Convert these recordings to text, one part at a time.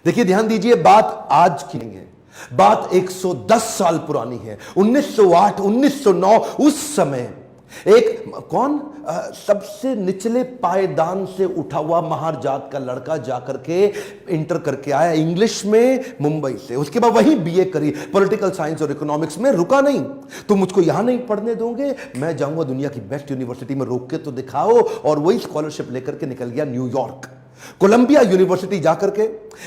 देखिए, ध्यान दीजिए, बात आज की नहीं है, बात 110 साल पुरानी है। 1908 1909 उस समय एक कौन सबसे निचले पायदान से उठा हुआ महार जात का लड़का जाकर के इंटर करके आया इंग्लिश में मुंबई से। उसके बाद वहीं बीए करी, पॉलिटिकल साइंस और इकोनॉमिक्स में। रुका नहीं, तुम मुझको यहां नहीं पढ़ने दोगे, मैं जाऊंगा दुनिया की बेस्ट यूनिवर्सिटी में, रोक के तो दिखाओ। और वही स्कॉलरशिप लेकर के निकल गया न्यूयॉर्क, कोलंबिया यूनिवर्सिटी जाकर के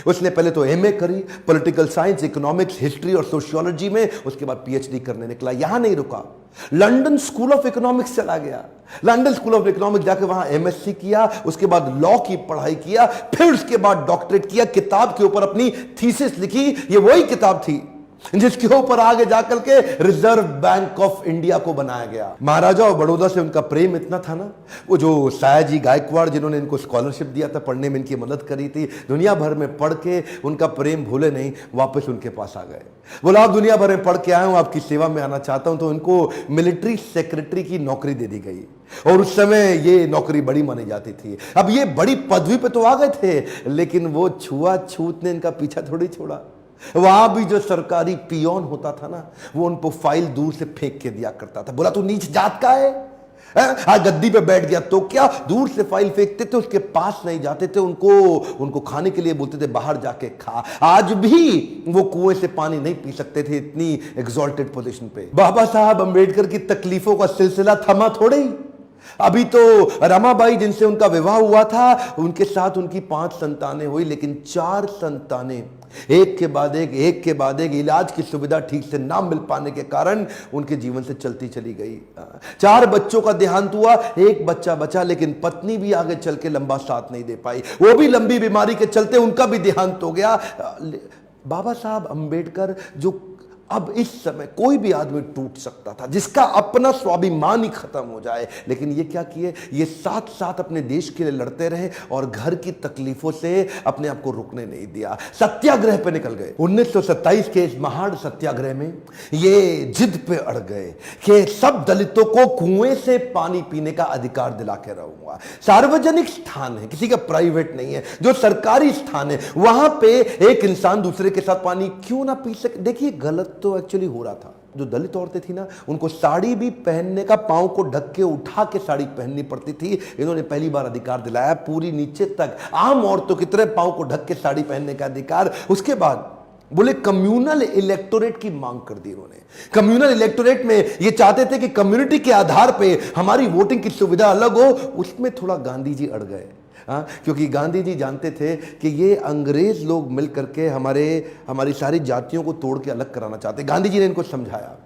उसने पहले तो एमए करी, पॉलिटिकल साइंस, इकोनॉमिक्स, हिस्ट्री और सोशियोलॉजी में। उसके बाद पीएचडी करने निकला। यहां नहीं रुका, लंदन स्कूल ऑफ इकोनॉमिक्स चला गया। लंदन स्कूल ऑफ इकोनॉमिक्स जाकर वहां एमएससी किया, उसके बाद लॉ की पढ़ाई किया, फिर उसके बाद डॉक्टरेट किया। किताब के ऊपर अपनी थीसिस लिखी। ये वही किताब थी जिसके ऊपर आगे जाकर के रिजर्व बैंक ऑफ इंडिया को बनाया गया। महाराजा और बड़ौदा से उनका प्रेम इतना था ना, वो जो सयाजी गायकवाड़ जिन्होंने इनको स्कॉलरशिप दिया था, पढ़ने में इनकी मदद करी थी, दुनिया भर में पढ़ के उनका प्रेम भूले नहीं, वापस उनके पास आ गए। बोला, आप दुनिया भर में पढ़ के आए हूं, आपकी सेवा में आना चाहता हूं। तो इनको मिलिट्री सेक्रेटरी की नौकरी दे दी गई, और उस समय ये नौकरी बड़ी मानी जाती थी। अब ये बड़ी पदवी पे तो आ गए थे, लेकिन वो छुआछूत ने इनका पीछा थोड़ी छोड़ा। वहां भी जो सरकारी पियोन होता था ना, वो उनको फाइल दूर से फेंक के दिया करता था। बोला, तू नीच जात का है? आज गद्दी पे बैठ गया तो क्या? दूर से फाइल फेंकते थे, उसके पास नहीं जाते थे। उनको खाने के लिए बोलते थे, बाहर जाके खा। आज भी वो कुएं से पानी नहीं पी सकते थे, इतनी एग्जॉल्टेड पोजीशन पे। बाबा साहब अंबेडकर की तकलीफों का सिलसिला थमा थोड़े ही। अभी तो रमाबाई जिनसे उनका विवाह हुआ था, उनके साथ उनकी 5 संतानें हुई, लेकिन 4 संतानें एक के बाद एक इलाज की सुविधा ठीक से ना मिल पाने के कारण उनके जीवन से चलती चली गई। 4 बच्चों का देहांत हुआ, 1 बच्चा बचा, लेकिन पत्नी भी आगे चल के लंबा साथ नहीं दे पाई। वो भी लंबी बीमारी के चलते उनका भी देहांत हो गया। बाबा साहब अंबेडकर, जो अब इस समय कोई भी आदमी टूट सकता था, जिसका अपना स्वाभिमान ही खत्म हो जाए, लेकिन ये क्या किए, ये साथ साथ अपने देश के लिए लड़ते रहे और घर की तकलीफों से अपने आप को रुकने नहीं दिया। सत्याग्रह पे निकल गए। 1927 के इस महान सत्याग्रह में ये जिद पे अड़ गए कि सब दलितों को कुएं से पानी पीने का अधिकार दिला के रहूंगा। सार्वजनिक स्थान है, किसी का प्राइवेट नहीं है, जो सरकारी स्थान है, वहां पे एक इंसान दूसरे के साथ पानी क्यों ना पी सके। देखिए, गलत तो एक्चुअली हो रहा था। जो दलित औरतें थी ना, उनको साड़ी भी पहनने का, पांव को ढक के उठा के साड़ी पहननी पड़ती थी। इन्होंने पहली बार अधिकार दिलाया, पूरी नीचे तक आम औरतों की तरह पांव को ढक के साड़ी पहनने का अधिकार। उसके बाद बोले कम्युनल इलेक्टोरेट की मांग कर दी उन्होंने। कम्युनल इलेक्टोरेट में ये चाहते थे कि कम्युनिटी के आधार पे हमारी वोटिंग की सुविधा अलग हो। उसमें थोड़ा गांधी जी अड़ गए, क्योंकि गांधी जी जानते थे कि ये अंग्रेज लोग मिल करके हमारी सारी जातियों को तोड़ के अलग कराना चाहते। गांधी जी ने इनको समझाया।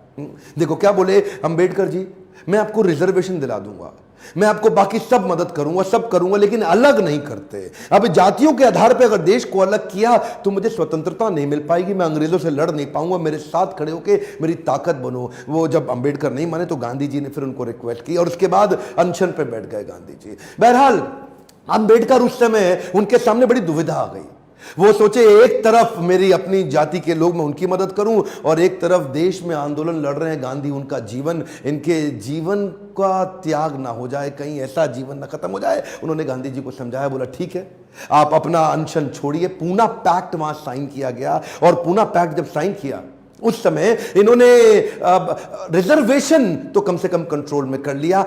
देखो क्या बोले अंबेडकर जी, मैं आपको रिजर्वेशन दिला दूंगा, मैं आपको बाकी सब मदद करूंगा, सब करूंगा, लेकिन अलग नहीं करते। अब जातियों के आधार पर अगर देश को अलग किया तो मुझे स्वतंत्रता नहीं मिल पाएगी, मैं अंग्रेजों से लड़ नहीं पाऊंगा, मेरे साथ खड़े होके मेरी ताकत बनो। वो जब अंबेडकर नहीं माने तो गांधी जी ने फिर उनको रिक्वेस्ट की, और उसके बाद अनशन पे बैठ गए गांधी जी। बहरहाल अंबेडकर उस समय उनके सामने बड़ी दुविधा आ गई। वो सोचे, एक तरफ मेरी अपनी जाति के लोग, मैं उनकी मदद करूं, और एक तरफ देश में आंदोलन लड़ रहे हैं गांधी, उनका जीवन, इनके जीवन का त्याग ना हो जाए, कहीं ऐसा जीवन ना खत्म हो जाए। उन्होंने गांधी जी को समझाया, बोला ठीक है, आप अपना अनशन छोड़िए। पूना पैक्ट वहां साइन किया गया, और पूना पैक्ट जब साइन किया, उस समय इन्होंने रिजर्वेशन तो कम से कम कंट्रोल में कर लिया।